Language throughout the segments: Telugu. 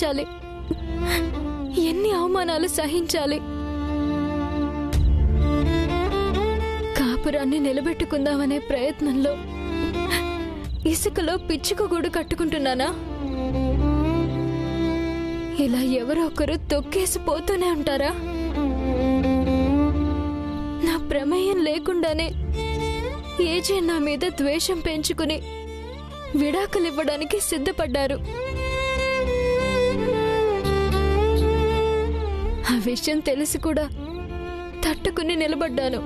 భరించాలి, ఎన్ని అవమానాలు సహించాలి. కాపురాన్ని నిలబెట్టుకుందామనే ప్రయత్నంలో ఇసుకలో పిచ్చుక గూడు కట్టుకుంటున్నానా? ఇలా ఎవరో ఒకరు తొక్కేసిపోతూనే ఉంటారా? నా ప్రమేయం లేకుండానే ఏజే నా మీద ద్వేషం పెంచుకుని విడాకులివ్వడానికి సిద్ధపడ్డారు. ఆ విషయం తెలిసి కూడా తట్టుకుని నిలబడ్డాను.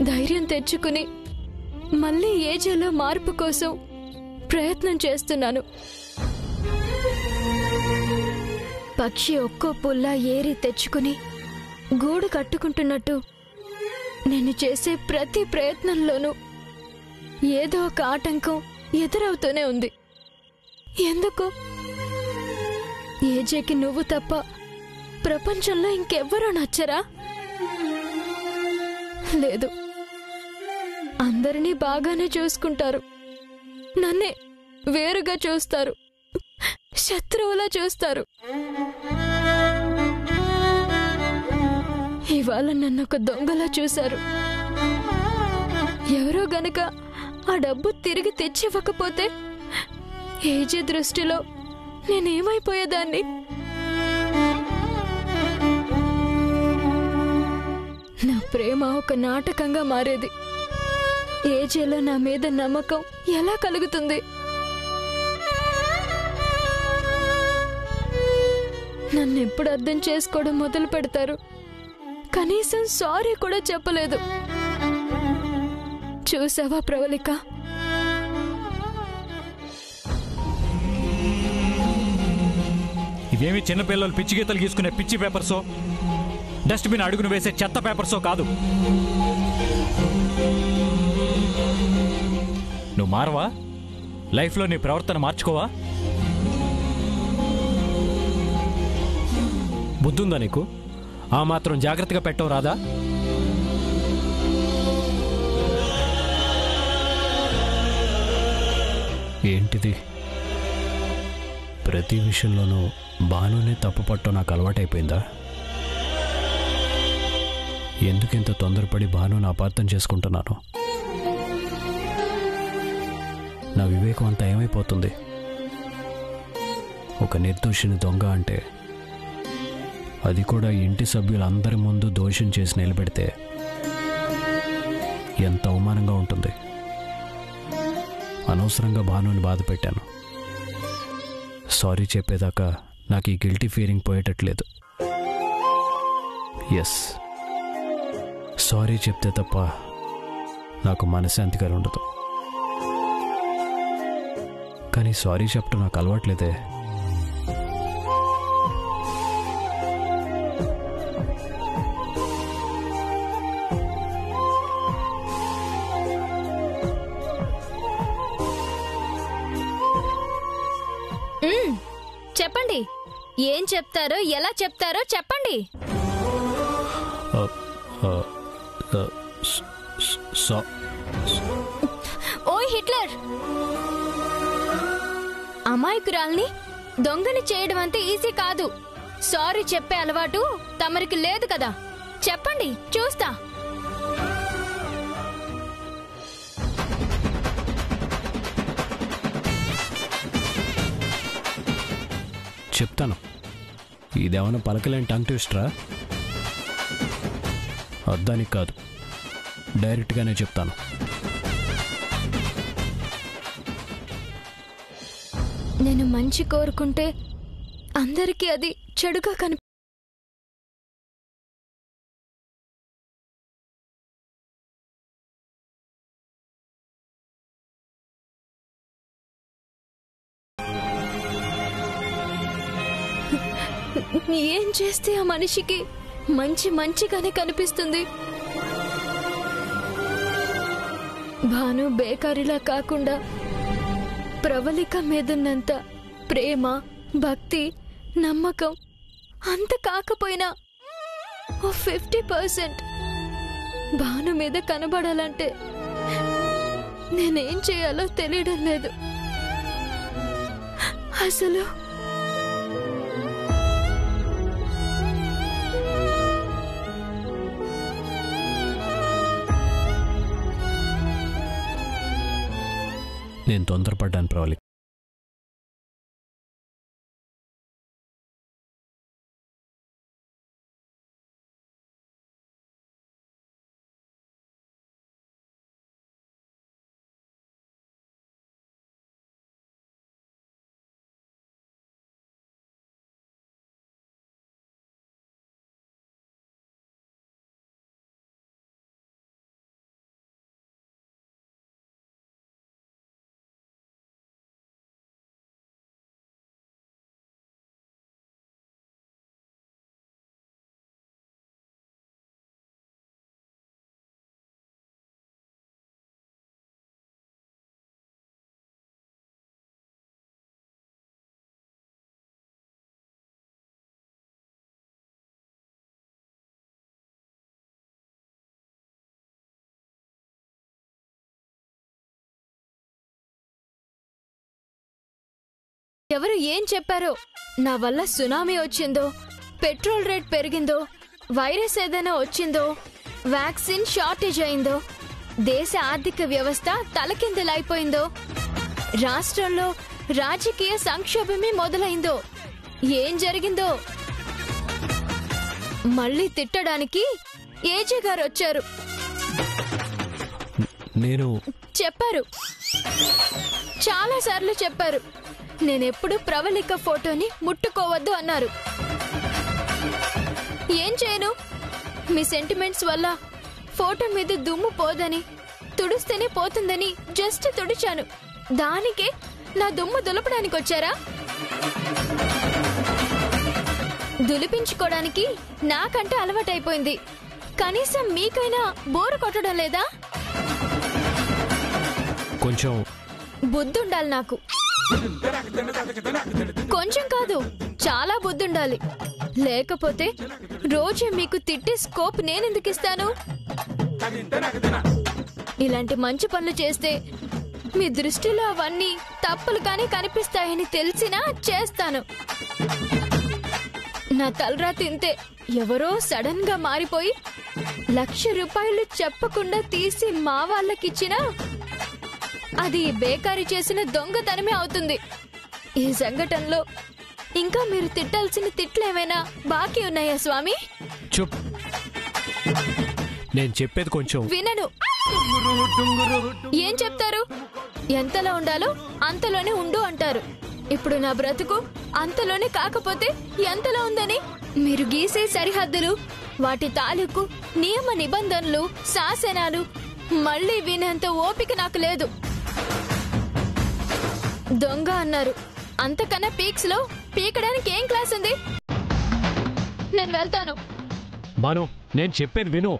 ధైర్యం తెచ్చుకుని మళ్ళీ ఏజేలో మార్పు కోసం ప్రయత్నం చేస్తున్నాను. పక్షి ఒక్కో పుల్లా ఏరి తెచ్చుకుని గూడు కట్టుకుంటున్నట్టు నేను చేసే ప్రతి ప్రయత్నంలోనూ ఏదో ఒక ఆటంకం ఎదురవుతూనే ఉంది. ఎందుకు? ఏజేకి నువ్వు తప్ప ప్రపంచంలో ఇంకెవ్వరూ నచ్చరా? లేదు, అందరినీ బాగానే చూసుకుంటారు, నన్నే వేరుగా చూస్తారు, శత్రువులా చూస్తారు. ఇవాళ నన్ను ఒక దొంగలా చూశారు. ఎవరో గనక ఆ డబ్బు తిరిగి తెచ్చివ్వకపోతే ఏజే దృష్టిలో నేనేమైపోయేదాన్ని? నా ప్రేమ ఒక నాటకంగా మారేది. ఏజేలో నా మీద నమ్మకం ఎలా కలుగుతుంది? నన్నెప్పుడు అర్థం చేసుకోవడం మొదలు పెడతారు? కనీసం సారీ కూడా చెప్పలేదు. చూసావా ప్రవళిక, ఇవేమి చిన్నపిల్లలు పిచ్చి గీతలు గీసుకునే పిచ్చి పేపర్సో, డస్ట్బిన్ అడుగును వేసే చెత్త పేపర్సో కాదు. నువ్వు మారవా? లైఫ్లో నీ ప్రవర్తన మార్చుకోవా? బుద్ధుందా నీకు? ఆ మాత్రం జాగ్రత్తగా పెట్టవు రాదా? ఏంటిది? ప్రతి విషయంలోనూ బానునే తప్పు పట్టడం నాకు అలవాటైపోయిందా? ఎందుకింత తొందరపడి బానుని అపార్థం చేసుకుంటున్నాను? నా వివేకం అంతా ఏమైపోతుంది? ఒక నిర్దోషిని దొంగ అంటే, అది కూడా ఇంటి సభ్యులందరి ముందు దోషం చేసి నిలబెడితే ఎంత అవమానంగా ఉంటుంది. అనవసరంగా భానుని బాధ పెట్టాను. సారీ చెప్పేదాకా నాకు ఈ గిల్టీ ఫీలింగ్ పోయేటట్లేదు. ఎస్, సారీ చెప్తే తప్ప నాకు మనశ్శాంతిగా ఉండదు. కానీ సారీ చెప్పడం నాకు అలవాట్లేదే. చెప్పండి, ఏం చెప్తారో ఎలా చెప్తారో చెప్పండి. ఓయ్ హిట్లర్, అమాయకురాల్ని దొంగని చేయడం అంత ఈజీ కాదు. సారీ చెప్పే అలవాటు తమరికి లేదు కదా. చెప్పండి, చూస్తా. చెప్తాను. ఇదేమన్నా పలకలేని టంగ్ ట్విస్టరా? అద్దానికి కాదు, డైరెక్ట్గానే చెప్తాను. నేను మంచి కోరుకుంటే అందరికీ అది చెడుగా కనిపి ఏం చేస్తే ఆ మనిషికి మంచిగానే కనిపిస్తుంది? భాను బేకారిలా కాకుండా ప్రవళిక మీదున్నంత ప్రేమ, భక్తి, నమ్మకం అంత కాకపోయినా ఓ 50% భాను మీద కనబడాలంటే నేనేం చేయాలో తెలియడం లేదు. అసలు నేను తొందరపడ్డాను ప్రవళిక. ఎవరు ఏం చెప్పారో, నా వల్ల సునామీ వచ్చిందో, పెట్రోల్ రేట్ పెరిగిందో, వైరస్ ఏదైనా వచ్చిందో, వ్యాక్సిన్ షార్టేజ్ అయిందో, దేశ ఆర్థిక వ్యవస్థ తలకిందులైపోయిందో, రాష్ట్రంలో రాజకీయ సంక్షోభమే మొదలైందో, ఏం జరిగిందో మళ్ళీ తిట్టడానికి ఏజీ గారు వచ్చారు. నేను చెప్పారు, చాలాసార్లు చెప్పారు, నేనెప్పుడు ప్రవళిక ఫోటోని ముట్టుకోవద్దు అన్నారు. ఏం చేయను, మీ సెంటిమెంట్స్ వల్ల ఫోటో మీద దుమ్ము పోదని, తుడిస్తేనే పోతుందని జస్ట్ తుడిచాను. దానికే నా దుమ్ము దులపడానికి వచ్చారా? దులిపించుకోవడానికి నాకంటే అలవాటైపోయింది. కనీసం మీకైనా బోరు కొట్టడం లేదా? కొంచెం బుద్ధుండాలి నాకు. కొంచెం కాదు, చాలా బుద్ధుండాలి. లేకపోతే రోజు మీకు తిట్టే స్కోప్ నేనెందుకు ఇస్తాను? ఇలాంటి మంచి పనులు చేస్తే మీ దృష్టిలో అవన్నీ తప్పులుగానే కనిపిస్తాయని తెలిసినా చేస్తాను. నా తలరా తింటే ఎవరో సడన్ గా మారిపోయి ₹1,00,000 చెప్పకుండా తీసి మా వాళ్ళకిచ్చినా అది బేకారీ చేసిన దొంగతనమే అవుతుంది. ఈ సంఘటనలో ఇంకా మీరు తిట్టాల్సిన తిట్లేమైనా బాకీ ఉన్నాయా స్వామి? చూప్, నేను చెప్పేది కొంచెం వినను. ఏం చెప్తారు? ఎంతలో ఉండాలో అంతలోనే ఉండు అంటారు. ఇప్పుడు నా బ్రతుకు అంతలోనే కాకపోతే ఎంతలో ఉందని? మీరు గీసే సరిహద్దులు, వాటి తాలూకు నియమ నిబంధనలు, శాసనాలు మళ్ళీ వినేంత ఓపిక నాకు లేదు. దొంగ అన్నారు, అంతకన్నా పీక్స్ లో పీకడానికి ఏం క్లాస్ ఉంది? నేను వెళ్తాను. బాను, నేను చెప్పేది విను.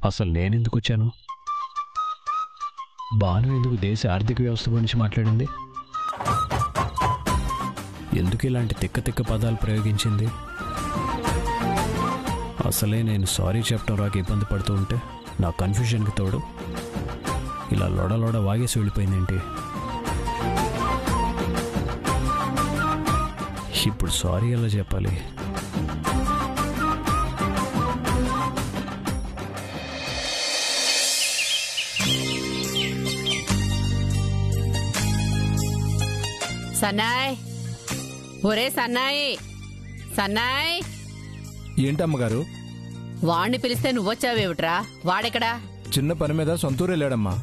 అసలు నేనెందుకు వచ్చాను? భాను ఎందుకు దేశ ఆర్థిక వ్యవస్థ గురించి మాట్లాడింది? ఎందుకు ఇలాంటి తిక్క తిక్క పదాలు ప్రయోగించింది? అసలే నేను సారీ చెప్పడం రాక ఇబ్బంది పడుతూ ఉంటే నా కన్ఫ్యూజన్కి తోడు ఇలా లొడ వాగేసి వెళ్ళిపోయిందేంటి? ఇప్పుడు సారీ ఎలా చెప్పాలి? సన్నాయ్, ఒరే సన్నాయి, సన్నాయ్. ఏంటమ్మగారు? వాణ్ణి పిలిస్తే నువ్వొచ్చావేమిట్రా? వాడెక్కడా? చిన్న పని మీద సొంతూరు వెళ్ళాడమ్మా.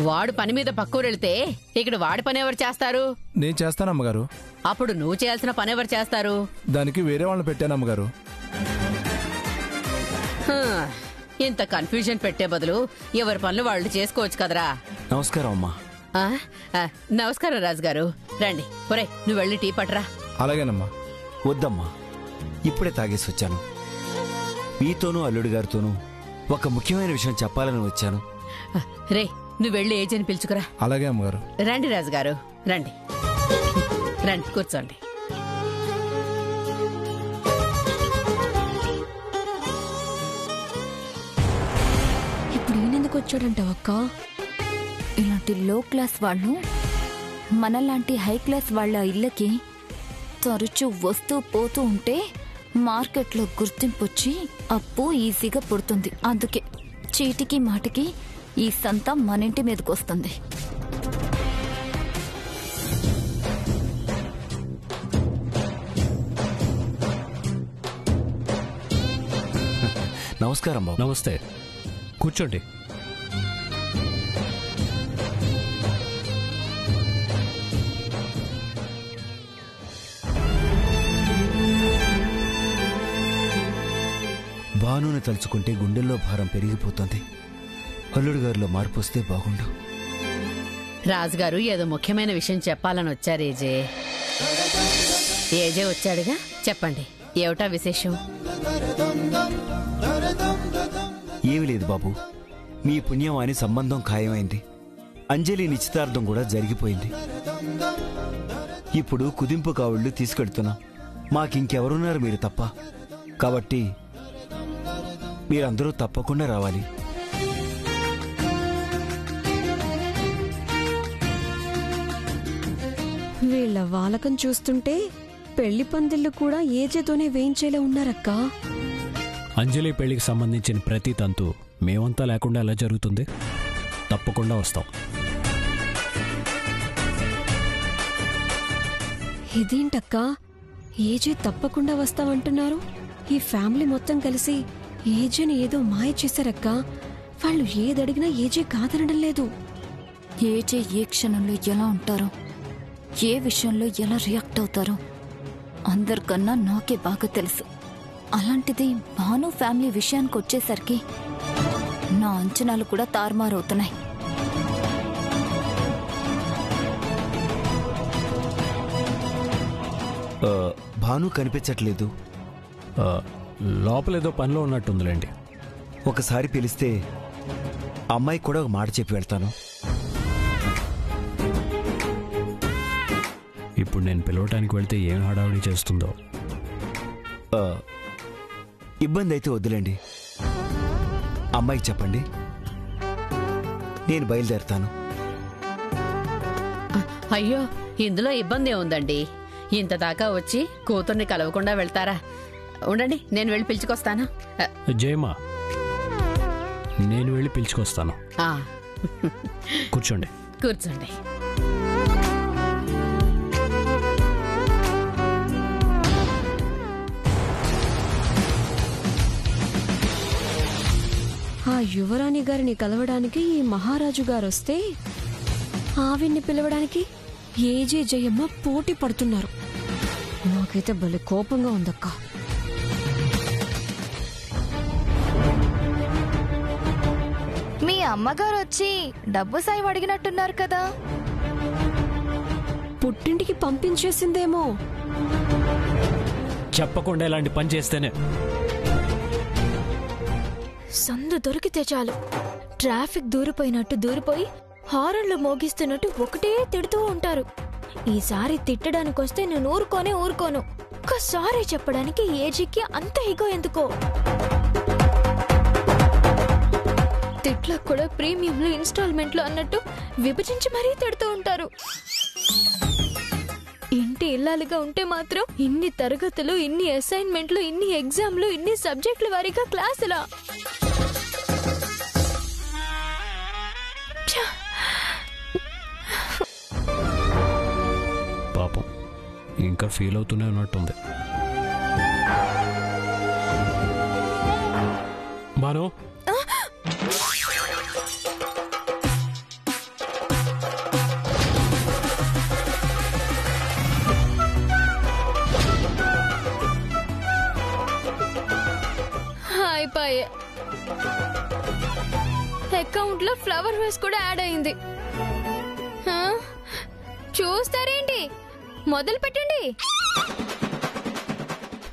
వాడు పని మీద పక్కూరెళ్తే ఇక్కడ వాడి పని ఎవరు చేస్తారు? నేను చేస్తానమ్మగారు. అప్పుడు నువ్వు చేయాల్సిన పని ఎవరు చేస్తారు? దానికి వేరే వాళ్ళని పెట్టానమ్మగారు. ఇంత కన్ఫ్యూజన్ పెట్టే బదులు ఎవరి పనులు వాళ్ళు చేసుకోవచ్చు కదరా. నమస్కారం అమ్మా. నమస్కారం రాజుగారు, రండి. ఒరే, నువ్వు వెళ్ళి టీ పట్రా. అలాగేనమ్మా. వద్దమ్మా, ఇప్పుడే తాగేసి వచ్చాను. మీతోనూ అల్లుడి గారితోనూ ఒక ముఖ్యమైన విషయం చెప్పాలని వచ్చాను. రే, నువ్వు వెళ్ళి ఏజెంట్ పిలుచుకురా. అలాగే అమ్మగారు. రండి రాజుగారు, రండి రండి, కూర్చోండి. ఇప్పుడు ఈయనెందుకు వచ్చాడంటావక్క? ఇలాంటి లో క్లాస్ వాళ్ళు మనలాంటి హై క్లాస్ వాళ్ళ ఇళ్ళకి తరచూ వస్తూ పోతూ ఉంటే మార్కెట్లో గుర్తింపు వచ్చి అప్పు ఈజీగా పుడుతుంది. అందుకే చీటికి మాటికి ఈ సంత మన ఇంటి మీదకి వస్తుంది. నమస్కారం బాబు. నమస్తే, కూర్చోండి. భానుని తలుచుకుంటే గుండెల్లో భారం పెరిగిపోతుంది. అల్లుడి గారిలో మార్పు వస్తే బాగుండు. రాజుగారు ఏదో ముఖ్యమైన విషయం చెప్పాలని వచ్చారు. ఏజే వచ్చాడుగా, చెప్పండి, ఏమిటా విశేషం? ఏమీ లేదు బాబు, మీ పుణ్యం అని సంబంధం ఖాయమైంది. అంజలి నిశ్చితార్థం కూడా జరిగిపోయింది. ఇప్పుడు కుదింపు కావుళ్ళు తీసుకెడుతున్నాం. మాకింకెవరున్నారు మీరు తప్ప. కాబట్టి మీరందరూ తప్పకుండా రావాలి. వీళ్ళ వాలకం చూస్తుంటే పెళ్లి పందిళ్ళు కూడా ఏజేతోనే వేయించేలా ఉన్నారక్క. అంజలి పెళ్లికి సంబంధించిన ప్రతి తంతు మేమంతా లేకుండా ఎలా జరుగుతుంది? తప్పకుండా వస్తాం. ఇదేంటక్క, ఏజే తప్పకుండా వస్తామంటున్నారు? ఈ ఫ్యామిలీ మొత్తం కలిసి ఏజేని ఏదో మాయ చేశారక్క. వాళ్ళు ఏదడిగినా ఏజే కాదనడం లేదు. ఏజే ఏ క్షణంలో ఎలా ఉంటారో, ఏ విషయంలో ఎలా రియాక్ట్ అవుతారో అందరికన్నా నాకే బాగా తెలుసు. అలాంటిది భాను ఫ్యామిలీ విషయానికి వచ్చేసరికి నా అంచనాలు కూడా తారుమారవుతున్నాయి. భాను కనిపించట్లేదు. లోపలేదో పనిలో ఉన్నట్టుందిలేండి. ఒకసారి పిలిస్తే అమ్మాయి కూడా ఒక మాట చెప్పి వెళ్తాను. ఇప్పుడు నేను పిలవటానికి వెళ్తే ఏం హడావుడి చేస్తుందో. ఇబ్బంది అయితే వద్దులేండి. అమ్మాయికి చెప్పండి, నేను బయలుదేరుతాను. అయ్యో, ఇందులో ఇబ్బంది ఏముందండి? ఇంత దాకా వచ్చి కూతుర్ని కలవకుండా వెళ్తారా? ఉండండి, నేను వెళ్ళి పిలుచుకొస్తాను. జయమా, నేను వెళ్ళి పిలుచుకొస్తాను. కూర్చోండి. కూర్చోండి. ఆ యువరాణి గారిని కలవడానికి ఈ మహారాజు గారొస్తే ఆవిడ్ని పిలవడానికి ఏజే జయమ్మ పోటీ పడుతున్నారు. నాకైతే భలే కోపంగా ఉందక్క. మీ అమ్మగారు వచ్చి డబ్బు సాయం అడిగినట్టున్నారు కదా? పుట్టింటికి పంపించేసిందేమో. చెప్పకుండా ఇలాంటి పని చేస్తేనే సందు దొరికితే చాలు ట్రాఫిక్ దూరిపోయినట్టు దూరిపోయి హారన్లు మోగిస్తున్నట్టు ఒకటే తిడుతూ ఉంటారు. ఈసారి తిట్టడానికొస్తే నేను ఊరుకోను. ఒక్కసారి చెప్పడానికి ఏజీకి అంత ఈగో ఎందుకో? తిట్లకు కూడా ప్రీమియంలు ఇన్స్టాల్మెంట్లు అన్నట్టు విభజించి మరీ తిడుతూ ఉంటారు. ఇంటి ఇల్లాలుగా ఉంటే మాత్రం ఇన్ని తరగతులు, ఇన్ని అసైన్మెంట్లు, ఇన్ని ఎగ్జామ్లు, ఇన్ని సబ్జెక్టుల వారీగా క్లాసులా? పాపం ఇంకా ఫీల్ అవుతూనే ఉన్నట్టుంది. బాను, అయిపోయే. అకౌంట్ లో ఫ్లవర్ వేస్ కూడా యాడ్ అయింది. చూస్తారేంటి? మొదలు పెట్టండి.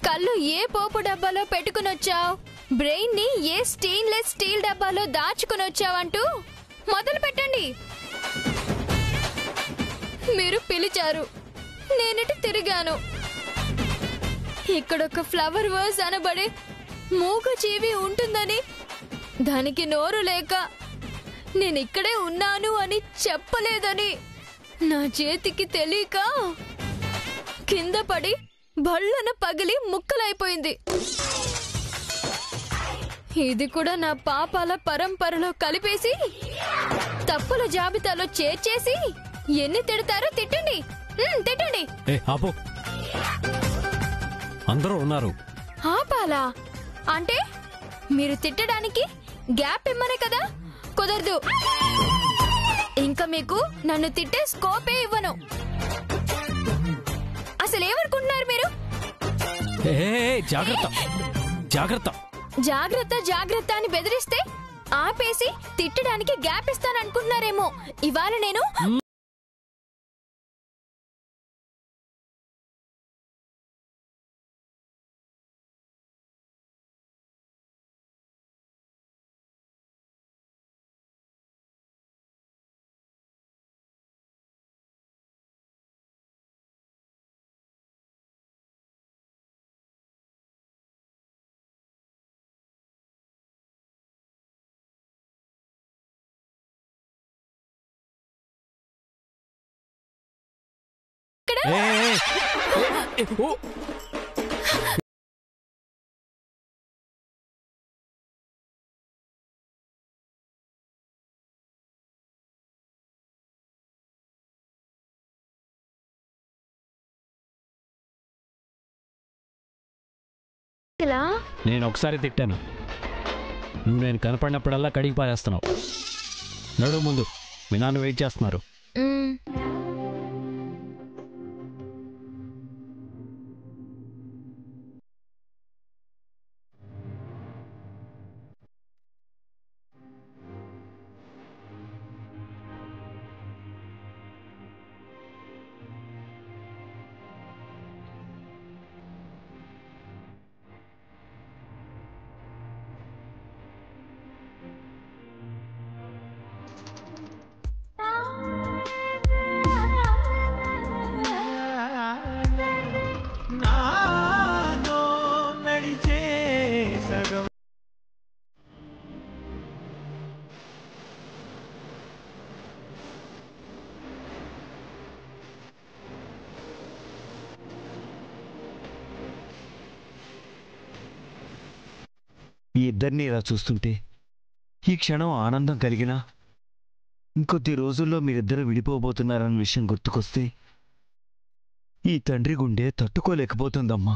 కళ్ళు ఏ పోపు డబ్బాలో పెట్టుకుని వచ్చావు, బ్రెయిన్ ని ఏ స్టెయిన్లెస్ స్టీల్ డబ్బాలో దాచుకుని వచ్చావంటూ మొదలు పెట్టండి. మీరు పిలిచారు, నేనిటి తిరిగాను. ఇక్కడొక ఫ్లవర్ వర్స్ అనబడే మూగ జీవి ఉంటుందని, దానికి నోరు లేక నేనిక్కడే ఉన్నాను అని చెప్పలేదని నా చేతికి తెలియక కింద పడి భళ్ళన పగిలి ముక్కలైపోయింది. ఇది కూడా నా పాపాల పరంపరలో కలిపేసి తప్పుల జాబితాలో చేర్చేసి ఎన్ని తిడతారో తిట్టండి. తిట్టండి. ఆపు. అందరూ ఉన్నారు. ఆపాలా అంటే మీరు తిట్టడానికి గ్యాప్ ఇమ్మనే కదా? కుదరదు. ఇంకా మీకు నన్ను తిట్టే స్కోపే ఇవ్వను. అసలు ఏమనుకుంటున్నారు మీరు? జాగ్రత్త జాగ్రత్త జాగ్రత్త అని బెదిరిస్తే ఆపేసి తిట్టడానికి గ్యాప్ ఇస్తాననుకుంటున్నారేమో. ఇవాళ నేను నేను ఒకసారి తిట్టాను, నువ్వు నేను కనపడినప్పుడల్లా కడిగి పారేస్తున్నావు. నడు ముందు, మీ నాన్న వెయిట్ చేస్తున్నారు. ఈ ఇద్దరిని ఇలా చూస్తుంటే ఈ క్షణం ఆనందం కలిగినా, ఇంకొద్ది రోజుల్లో మీరిద్దరూ విడిపోబోతున్నారన్న విషయం గుర్తుకొస్తే ఈ తండ్రి గుండె తట్టుకోలేకపోతుందమ్మా.